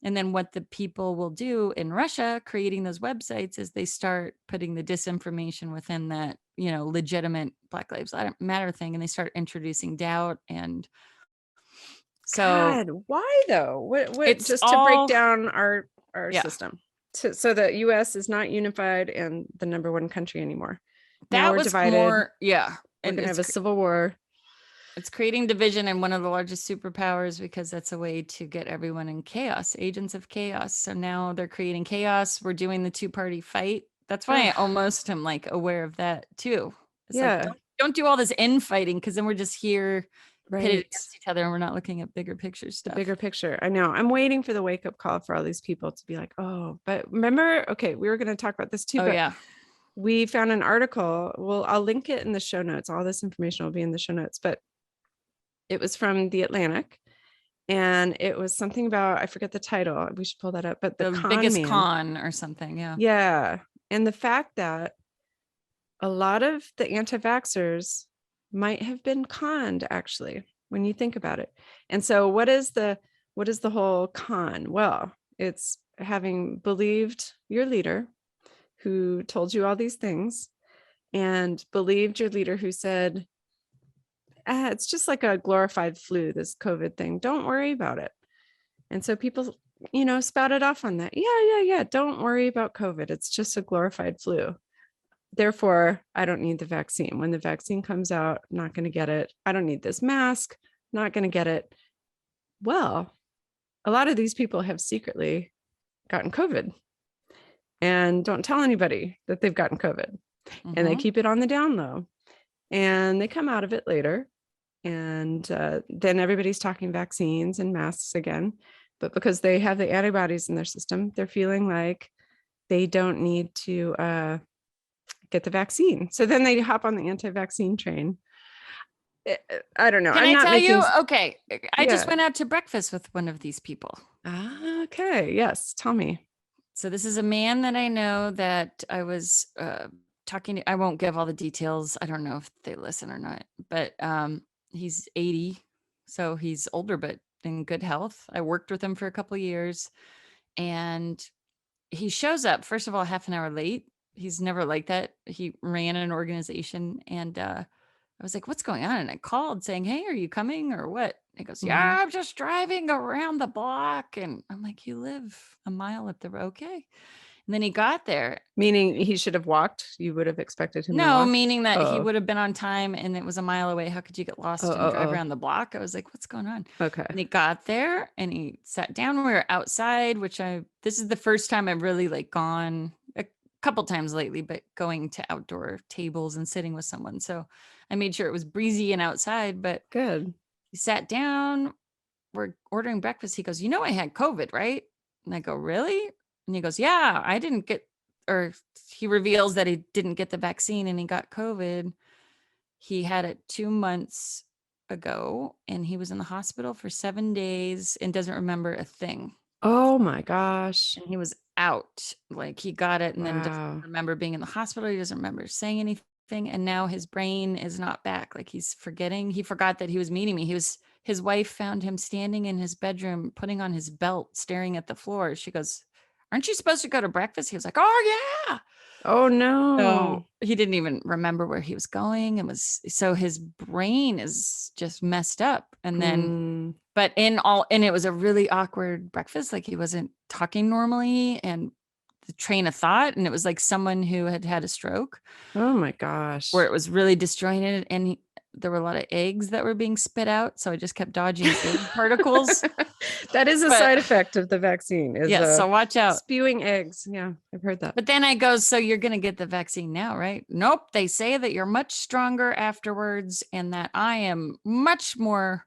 B: And then what the people will do in Russia, creating those websites, is they start putting the disinformation within that, legitimate Black Lives Matter thing, and they start introducing doubt. And so
A: God, why though? What
B: it's
A: just to break
B: all,
A: down our
B: yeah,
A: system. So the US is not unified and the number one country anymore. Now
B: that
A: we're
B: was
A: divided.
B: more, yeah.
A: We're
B: And
A: gonna have a civil war.
B: it's creating division in one of the largest superpowers, because that's a way to get everyone in chaos, agents of chaos. So now they're creating chaos. We're doing the two-party fight. That's why I almost am like aware of that too. It's like,
A: Yeah.
B: don't do all this infighting, because then we're just here pitted
A: Right.
B: against each other and we're not looking at bigger picture
A: The
B: stuff.
A: bigger picture. I know. I'm waiting for the wake up call for all these people to be like, oh, but remember, okay, we were going to talk about this too,
B: Oh
A: but
B: yeah.
A: we found an article. Well, I'll link it in the show notes. All this information will be in the show notes, but it was from the Atlantic, and it was something about, I forget the title. We should pull that up, but the
B: biggest
A: man.
B: con or something. Yeah.
A: Yeah. And the fact that a lot of the anti-vaxxers might have been conned, actually, when you think about it. And so what is the whole con? Well, it's having believed your leader who told you all these things, and believed your leader who said, it's just like a glorified flu, this COVID thing. Don't worry about it. And so people, spouted off on that. Yeah. Don't worry about COVID. It's just a glorified flu. Therefore, I don't need the vaccine. When the vaccine comes out, I'm not going to get it. I don't need this mask, not going to get it. Well, a lot of these people have secretly gotten COVID and don't tell anybody that they've gotten COVID.
B: Mm-hmm.
A: And they keep it on the down low, and they come out of it later. And then everybody's talking vaccines and masks again. But because they have the antibodies in their system, they're feeling like they don't need to get the vaccine. So then they hop on the anti-vaccine train. I don't know.
B: Can
A: I'm
B: I
A: not
B: tell
A: making.
B: you? Okay. I just
A: Yeah.
B: went out to breakfast with one of these people.
A: Okay. Yes. Tell me.
B: So this is a man that I know that I was talking to. I won't give all the details. I don't know if they listen or not, but he's 80. So he's older, but in good health. I worked with him for a couple of years, and he shows up, first of all, half an hour late. He's never like that. He ran an organization, and I was like, what's going on? And I called saying, hey, are you coming or what? He goes, yeah, I'm just driving around the block. And I'm like, you live a mile up the road. Okay. And then he got there.
A: Meaning he should have walked. You would have expected him to
B: No,
A: walk.
B: meaning that he would have been on time and it was a mile away. How could you get lost and drive around the block? I was like, what's going on?
A: Okay.
B: And he got there and he sat down. We were outside, this is the first time I've really like gone, a couple times lately, but going to outdoor tables and sitting with someone. So I made sure it was breezy and outside, but
A: good.
B: He sat down. We're ordering breakfast. He goes, I had COVID, right? And I go, really? And he goes, yeah, I didn't get, or he reveals that he didn't get the vaccine and he got COVID. He had it 2 months ago and he was in the hospital for 7 days and doesn't remember a thing.
A: Oh my gosh.
B: And he was out. Like he got it and then doesn't
A: Wow.
B: remember being in the hospital. He doesn't remember saying anything. And now his brain is not back. Like he's forgetting. He forgot that he was meeting me. His wife found him standing in his bedroom, putting on his belt, staring at the floor. She goes, aren't you supposed to go to breakfast? He was like, oh yeah.
A: Oh no.
B: So he didn't even remember where he was going, and so his brain is just messed up. And then, but and it was a really awkward breakfast. Like he wasn't talking normally, and the train of thought, and it was like someone who had had a stroke.
A: Oh my gosh.
B: Where it was really disjointed, and there were a lot of eggs that were being spit out. So I just kept dodging egg particles.
A: That is a side effect of the vaccine.
B: So watch out.
A: Spewing eggs. Yeah, I've heard that.
B: But then I go, so you're going to get the vaccine now, right? Nope. They say that you're much stronger afterwards and that I am much more.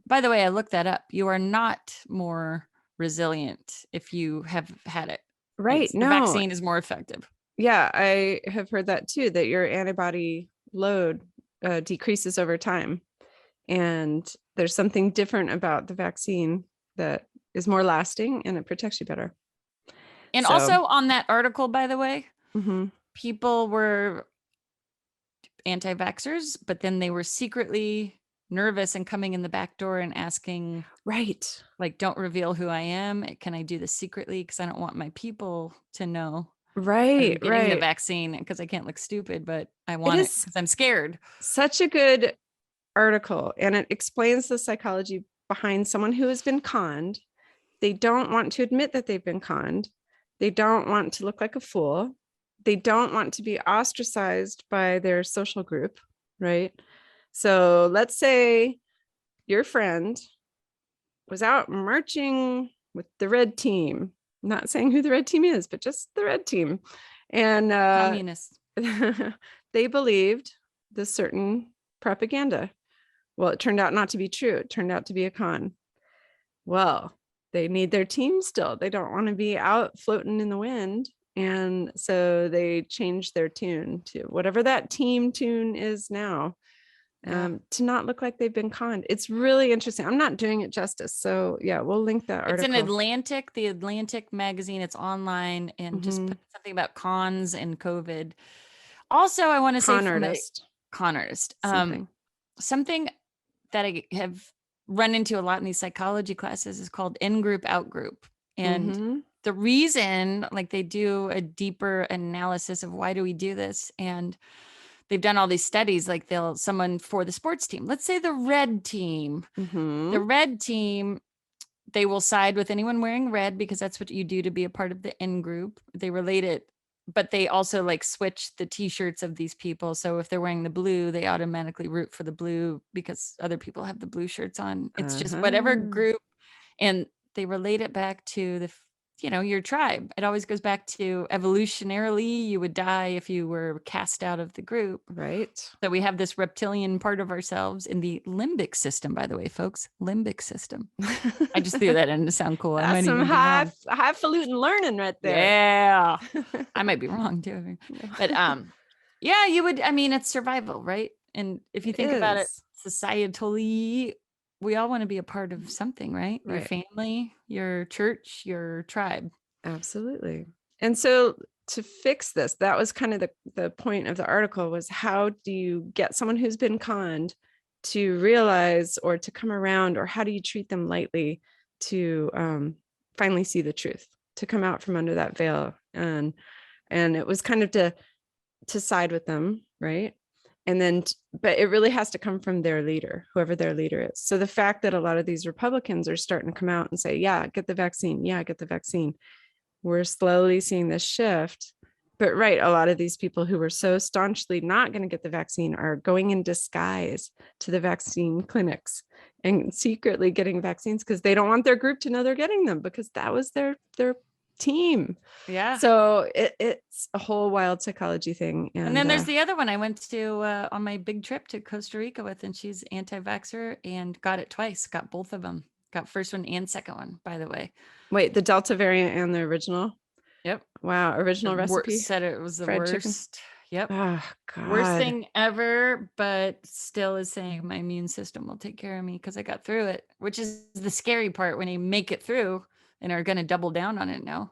B: By the way, I looked that up. You are not more resilient if you have had it.
A: Right.
B: The vaccine is more effective.
A: Yeah, I have heard that too, that your antibody load decreases over time. And there's something different about the vaccine that is more lasting and it protects you better.
B: And also on that article, by the way, people were anti-vaxxers, but then they were secretly nervous and coming in the back door and asking,
A: Right.
B: like, don't reveal who I am. Can I do this secretly? Because I don't want my people to know I'm
A: Right.
B: getting the
A: Right.
B: vaccine because I can't look stupid, but I
A: It
B: want it
A: is
B: because I'm scared.
A: such a good article, and it explains the psychology behind someone who has been conned. They don't want to admit that they've been conned. They don't want to look like a fool. They don't want to be ostracized by their social group, right? So let's say your friend was out marching with the red team. I'm not saying who the red team is, but just the red team. And
B: Communist.
A: they believed this certain propaganda. Well, it turned out not to be true. It turned out to be a con. Well, they need their team still. They don't want to be out floating in the wind. And so they changed their tune to whatever that team tune is now, to not look like they've been conned. It's really interesting. I'm not doing it justice. So yeah, we'll link that
B: It's
A: article.
B: an Atlantic, the Atlantic magazine. It's online, and just put something about cons and COVID. Also, I want to say from a con artist, something that I have run into a lot in these psychology classes is called in-group, out-group. And the reason, like, they do a deeper analysis of why do we do this, and they've done all these studies, like someone for the sports team, let's say the red team, they will side with anyone wearing red because that's what you do to be a part of the in group. They relate it, but they also like switch the t-shirts of these people. So if they're wearing the blue, they automatically root for the blue because other people have the blue shirts on. It's just whatever group, and they relate it back to your tribe. It always goes back to evolutionarily, you would die if you were cast out of the group.
A: Right.
B: So we have this reptilian part of ourselves in the limbic system, by the way, folks. Limbic system. I just threw that in to sound cool.
A: That's
B: I might
A: some
B: even be wrong.
A: highfalutin learning right there.
B: Yeah. I might be wrong too. But yeah, you would, I mean, it's survival, right? And if you think about it societally, we all want to be a part of something, right? Your family, your church, your tribe.
A: Absolutely. And so to fix this, that was kind of the point of the article, was how do you get someone who's been conned to realize or to come around, or how do you treat them lightly to finally see the truth, to come out from under that veil? And it was kind of to side with them, right? And then, but it really has to come from their leader, whoever their leader is. So the fact that a lot of these Republicans are starting to come out and say, yeah, get the vaccine. Yeah, get the vaccine. We're slowly seeing this shift. But right, a lot of these people who were so staunchly not going to get the vaccine are going in disguise to the vaccine clinics and secretly getting vaccines because they don't want their group to know they're getting them, because that was their team.
B: Yeah.
A: So it's a whole wild psychology thing.
B: And then there's the other one I went to on my big trip to Costa Rica with, and she's anti-vaxxer and got it twice, got both of them, got first one and second one, by the way.
A: Wait, the Delta variant and the original?
B: Yep.
A: Wow. Original recipe?
B: Said it was the worst. Chicken? Yep.
A: Oh, God.
B: Worst thing ever, but still is saying my immune system will take care of me because I got through it, which is the scary part when you make it through and are going to double down on it now.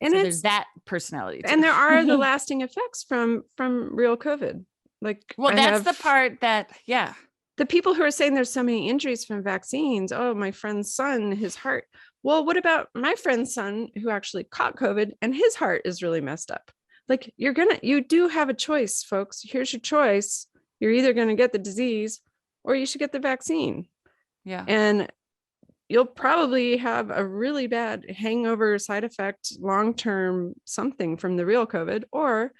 B: And so there's that personality too.
A: And there are the lasting effects from real COVID. Like,
B: well, that's the part that, yeah.
A: The people who are saying there's so many injuries from vaccines. Oh, my friend's son, his heart. Well, what about my friend's son who actually caught COVID and his heart is really messed up? Like, you do have a choice, folks. Here's your choice. You're either going to get the disease or you should get the vaccine.
B: Yeah.
A: And you'll probably have a really bad hangover, side effect, long-term something from the real COVID, or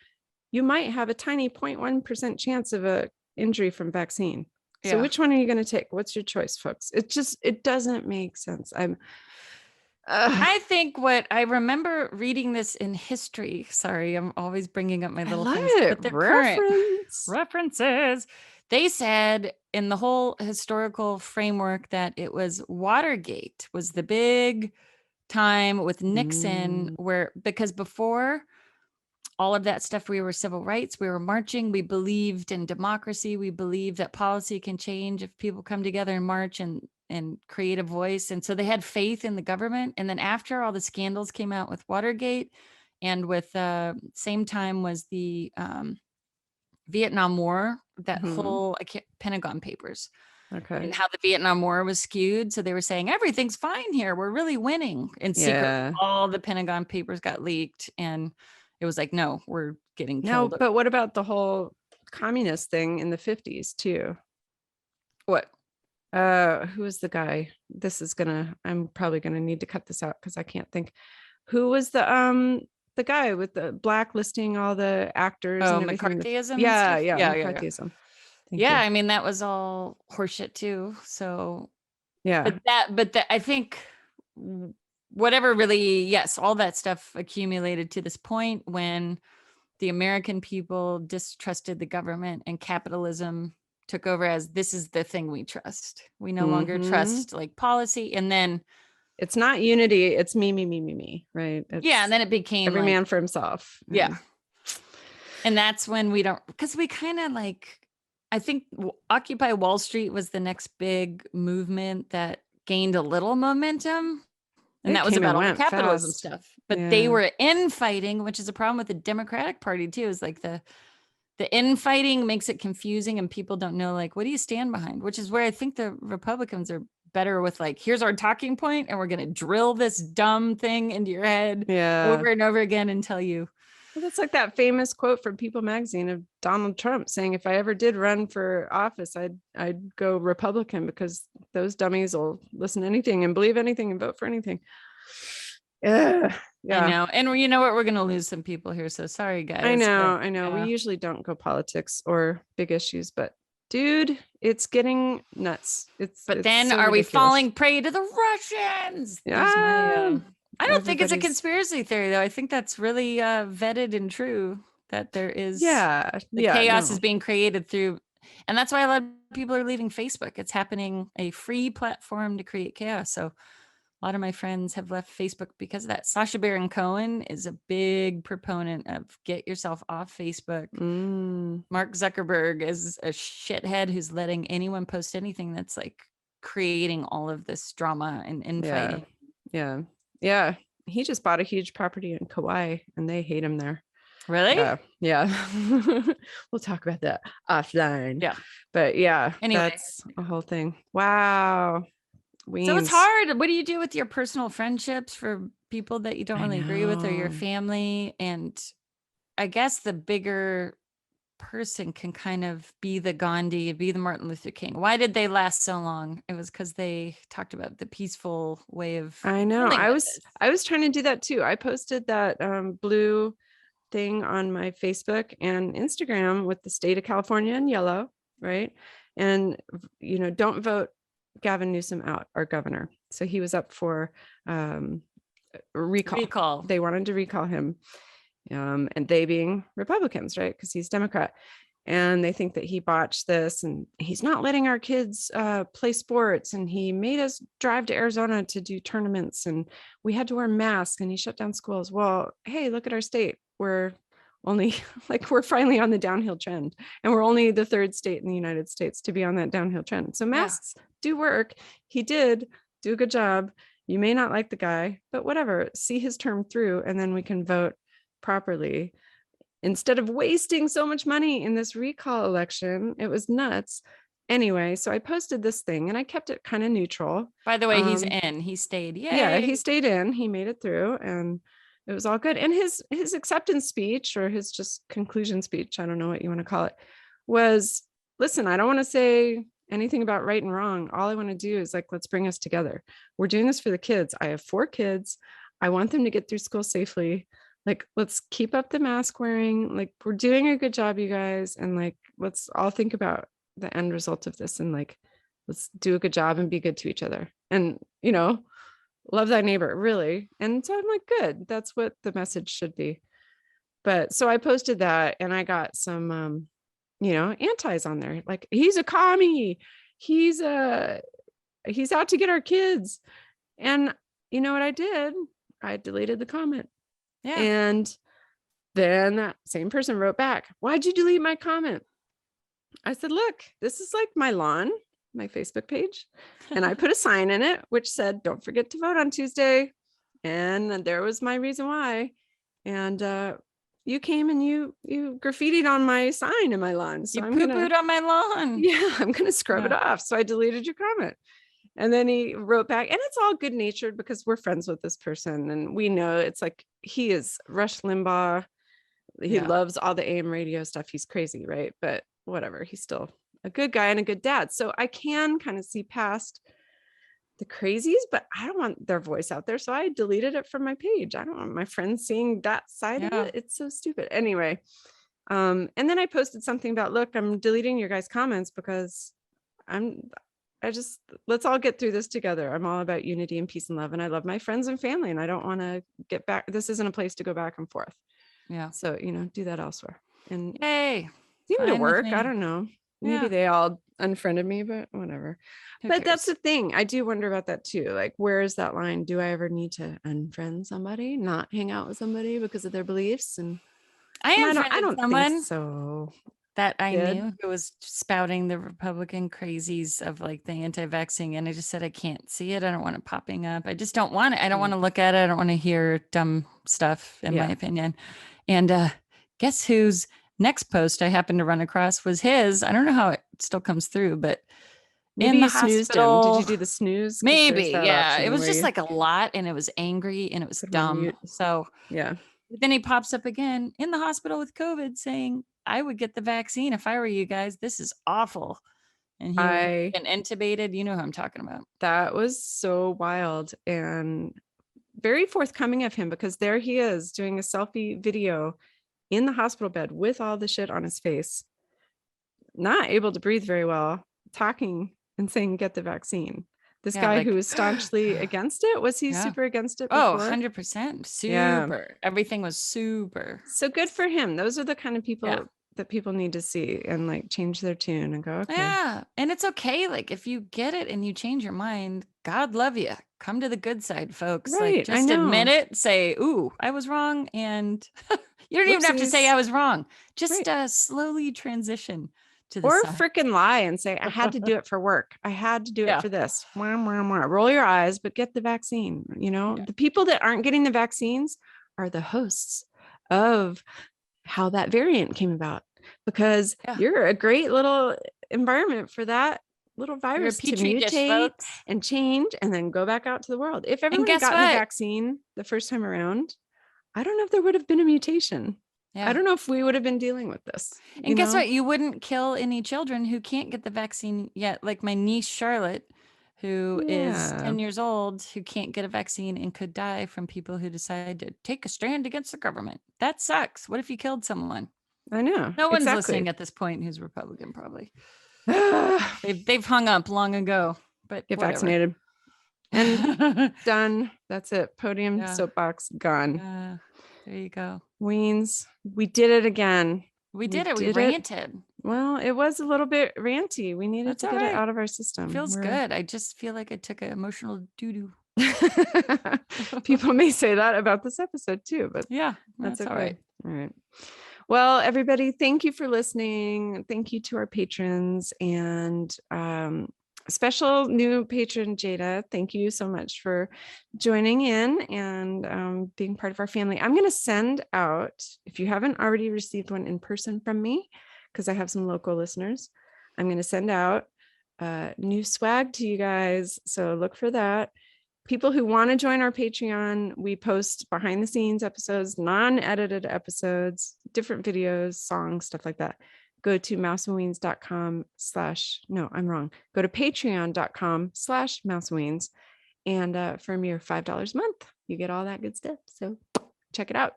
A: you might have a tiny 0.1% chance of a injury from vaccine. So which one are you going to take? What's your choice, folks? It doesn't make sense.
B: I think what I remember reading this in history. Sorry, I'm always bringing up my little things, but the current references. They said in the whole historical framework that it was Watergate was the big time with Nixon, because before all of that stuff, we were civil rights, we were marching, we believed in democracy, we believed that policy can change if people come together and march and create a voice. And so they had faith in the government. And then after all the scandals came out with Watergate, and with same time was the Vietnam War, that
A: Mhm.
B: whole Pentagon Papers,
A: Okay.
B: and how the Vietnam War was skewed. So they were saying everything's fine here, we're really winning, and secretly
A: Yeah.
B: all the Pentagon Papers got leaked, and it was like, no, we're getting
A: No,
B: killed.
A: but what about the whole communist thing in the 50s too?
B: What?
A: Who was the guy? I'm probably gonna need to cut this out because I can't think. Who was the guy with the blacklisting all the actors
B: Oh,
A: and everything?
B: McCarthyism and
A: Yeah,
B: stuff.
A: yeah,
B: Yeah, yeah, yeah.
A: McCarthyism. Thank
B: Yeah,
A: you.
B: I mean that was all horseshit too. So,
A: Yeah.
B: I think whatever really, yes, all that stuff accumulated to this point when the American people distrusted the government and capitalism took over as this is the thing we trust. We no longer
A: Hmm.
B: trust like policy. And then,
A: It's not unity, it's me, me, me, me, me, right?
B: yeah, and
A: It's
B: then it became
A: every
B: like,
A: man for himself.
B: yeah.
A: And
B: And that's when we don't, because we kind of like, I think Occupy Wall Street was the next big movement that gained a little momentum. And
A: it
B: that was
A: came and
B: about all the
A: went
B: capitalism
A: fast.
B: stuff. But they
A: Yeah.
B: were infighting, which is a problem with the Democratic Party too, is like the infighting makes it confusing and people don't know like what do you stand behind, which is where I think the Republicans are better with like, here's our talking point and we're going to drill this dumb thing into your head
A: Yeah.
B: over and over again and tell you.
A: Well, that's like that famous quote from People magazine of Donald Trump saying, if I ever did run for office, I'd go Republican because those dummies will listen to anything and believe anything and vote for anything. Yeah.
B: I
A: Yeah.
B: know. And you know what? We're going to lose some people here. So sorry,
A: I
B: guys.
A: know.
B: But
A: I know. We
B: yeah.
A: usually don't go politics or big issues, but dude, it's getting nuts.
B: But
A: It's
B: then
A: so
B: are we
A: ridiculous.
B: falling prey to the Russians? There's my
A: Yeah.
B: I don't think it's a
A: Everybody's
B: conspiracy theory though. I think that's really vetted and true that there is
A: yeah.
B: the
A: Yeah.
B: chaos is
A: No.
B: being created through, and that's why a lot of people are leaving Facebook. It's happening, a free platform to create chaos. So a lot of my friends have left Facebook because of that. Sacha Baron Cohen is a big proponent of get yourself off Facebook.
A: Mm,
B: Mark Zuckerberg is a shithead who's letting anyone post anything that's like creating all of this drama and
A: yeah.
B: infighting.
A: Yeah. Yeah. He just bought a huge property in Kauai and they hate him there.
B: Really?
A: Yeah. Yeah. We'll talk about that offline.
B: Yeah.
A: But yeah,
B: Anyway,
A: that's a whole thing. Wow.
B: so it's
A: Weens.
B: hard. What do you do with your personal friendships for people that you don't
A: I
B: really agree with or your
A: know.
B: family? And I guess the bigger person can kind of be the Gandhi, be the Martin Luther King. Why did they last so long? It was because they talked about the peaceful way of
A: I know.
B: dealing with this.
A: I was trying to do that too. I posted that blue thing on my Facebook and Instagram with the state of California in yellow, right? And don't vote Gavin Newsom out, our governor. So he was up for recall.
B: Recall.
A: They wanted to recall him, and they being Republicans, right? Because he's Democrat. And they think that he botched this and he's not letting our kids play sports. And he made us drive to Arizona to do tournaments and we had to wear masks and he shut down schools. Well, hey, look at our state. We're only we're finally on the downhill trend and we're only the third state in the United States to be on that downhill trend. So masks do work. He did do a good job. You may not like the guy, but whatever, see his term through and then we can vote properly. Instead of wasting so much money in this recall election. It was nuts. Anyway, so I posted this thing and I kept it kind of neutral.
B: By the way, he's in. He stayed. Yay.
A: Yeah, he stayed in. He made it through and it was all good. And his acceptance speech or his just conclusion speech, I don't know what you want to call it, was, listen, I don't want to say anything about right and wrong. All I want to do is let's bring us together. We're doing this for the kids. I have 4 kids. I want them to get through school safely. Let's keep up the mask wearing. We're doing a good job, you guys. And let's all think about the end result of this. And let's do a good job and be good to each other. And, love thy neighbor, really. And so I'm good. That's what the message should be. But so I posted that and I got some, antis on there. He's a commie. He's out to get our kids. And you know what I did? I deleted the comment.
B: Yeah.
A: And then that same person wrote back, why'd you delete my comment? I said, look, this is my lawn, my Facebook page. And I put a sign in it, which said, don't forget to vote on Tuesday. And there was my reason why. And, you came and you graffitied on my sign in my lawn. So
B: You
A: I'm gonna,
B: poo-pooed on my lawn.
A: yeah, I'm gonna scrub it
B: Yeah.
A: off. So I deleted your comment. And then he wrote back, and it's all good natured because we're friends with this person. And we know it's like he is Rush Limbaugh. He
B: Yeah.
A: loves all the AM radio stuff. He's crazy, right? But whatever, he's still a good guy and a good dad. So I can kind of see past the crazies, but I don't want their voice out there. So I deleted it from my page. I don't want my friends seeing that side of
B: Yeah.
A: it. It's so stupid. Anyway, and then I posted something about, look, I'm deleting your guys' comments because let's all get through this together. I'm all about unity and peace and love. And I love my friends and family. And I don't want to get back. This isn't a place to go back and forth.
B: Yeah.
A: So, do that elsewhere. And
B: Yay.
A: seemed to
B: Fine with
A: work. I
B: me.
A: don't know. Maybe
B: Yeah.
A: they all unfriended me, but whatever.
B: Who
A: But that's
B: cares?
A: the thing. I do wonder about that too. Like, where is that line? Do I ever need to unfriend somebody, not hang out with somebody because of their beliefs? And
B: I
A: I
B: unfriended
A: don't think
B: someone
A: so.
B: that I
A: Did?
B: knew who was spouting the Republican crazies of like the anti-vaxxing. And I just said, I can't see it. I don't want it popping up. I just don't want it. I don't want to look at it. I don't want to hear dumb stuff, in my
A: Yeah.
B: opinion. And guess whose next post I happened to run across was his. I don't know how it still comes through, but
A: Maybe
B: in the
A: you snoozed him. Did
B: hospital.
A: you do the snooze? 'Cause there's
B: Maybe,
A: that
B: yeah. It
A: option
B: was
A: where
B: just
A: you
B: like a lot and it was angry and it was
A: put him on
B: dumb.
A: mute.
B: So
A: Yeah.
B: then he pops up again in the hospital with COVID saying, I would get the vaccine if I were you guys. This is awful. And he would
A: I
B: been intubated. You know who I'm talking about.
A: That was so wild and very forthcoming of him, because there he is doing a selfie video in the hospital bed with all the shit on his face, not able to breathe very well, talking and saying, get the vaccine. This
B: Yeah,
A: guy
B: like
A: who was staunchly against it, was he
B: yeah.
A: super against it
B: Oh,
A: before?
B: 100%.
A: Yeah.
B: Super. Everything was super.
A: So good for him. Those are the kind of people
B: Yeah.
A: that people need to see and like change their tune and go, okay.
B: Yeah. And it's okay. Like if you get it and you change your mind, God love you. Come to the good side, folks. Like
A: Right. I
B: just admit
A: know.
B: it. Say, ooh, I was wrong. And you don't even have to say
A: Whoopsies.
B: I was wrong. Just
A: Right.
B: slowly transition to the
A: Or
B: side.
A: freaking lie and say, I had to do it for work. I had to do
B: Yeah.
A: it for this. Mwah, mwah, mwah. Roll your eyes, but get the vaccine.
B: Yeah.
A: The people that aren't getting the vaccines are the hosts of how that variant came about, because
B: Yeah.
A: you're a great little environment for that little
B: You're a
A: virus to
B: petri dish,
A: mutate
B: folks.
A: and change and then go back out to the world. If everyone had
B: guess
A: gotten the
B: what?
A: vaccine the first time around, I don't know if there would have been a mutation.
B: Yeah.
A: I don't know if we would have been dealing with this.
B: And guess what? You wouldn't kill any children who can't get the vaccine yet. Like my niece Charlotte, who is 10 years old, who can't get a vaccine and could die from people who decide to take a stand against the government. That sucks. What if you killed someone?
A: I know.
B: No one's
A: exactly.
B: listening at this point who's Republican, probably. They've hung up long ago. But
A: get
B: whatever.
A: vaccinated. And done. That's it. Podium,
B: Yeah.
A: soapbox, gone.
B: There you go.
A: Weens, we did it again.
B: We did it. We ranted.
A: Well, it was a little bit ranty. We needed
B: That's
A: to
B: all
A: get it
B: right.
A: out of our system.
B: Feels good. I just feel like I took an emotional doo-doo.
A: People may say that about this episode too, but
B: Yeah,
A: that's okay.
B: all right.
A: All right. Well, everybody, thank you for listening. Thank you to our patrons, and special new patron Jada. Thank you so much for joining in and being part of our family. I'm going to send out, if you haven't already received one in person from me, because I have some local listeners, I'm going to send out new swag to you guys. So look for that. People who want to join our Patreon, we post behind the scenes episodes, non-edited episodes, different videos, songs, stuff like that. Go to mouseandweens.com/ no, I'm wrong. Go to patreon.com/mouseandweens. And for a mere $5 a month, you get all that good stuff. So check it out.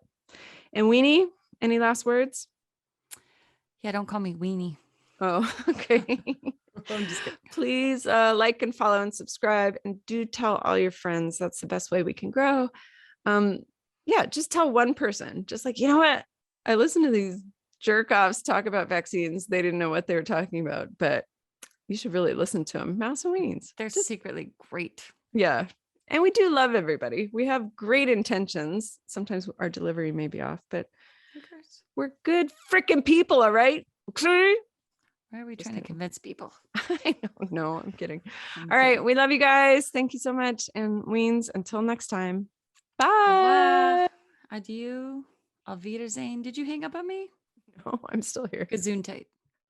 A: And Weenie, any last words?
B: Yeah, don't call me Weenie.
A: Oh, okay.
B: I'm just kidding.
A: Please like and follow and subscribe, and do tell all your friends. That's the best way we can grow. Yeah, just tell one person, just like, you know what? I listened to these jerk offs talk about vaccines. They didn't know what they were talking about, but you should really listen to them. Mouse and Weens.
B: They're secretly great.
A: Yeah. And we do love everybody. We have great intentions. Sometimes our delivery may be off, but we're good freaking people. All right. Okay.
B: Why are we trying to convince people?
A: I don't know. I'm kidding. All right. We love you guys. Thank you so much. And Weens, until next time. Bye.
B: Adieu. Auf Wiedersehen. Did you hang up on me?
A: No, I'm still here.
B: Gesundheit.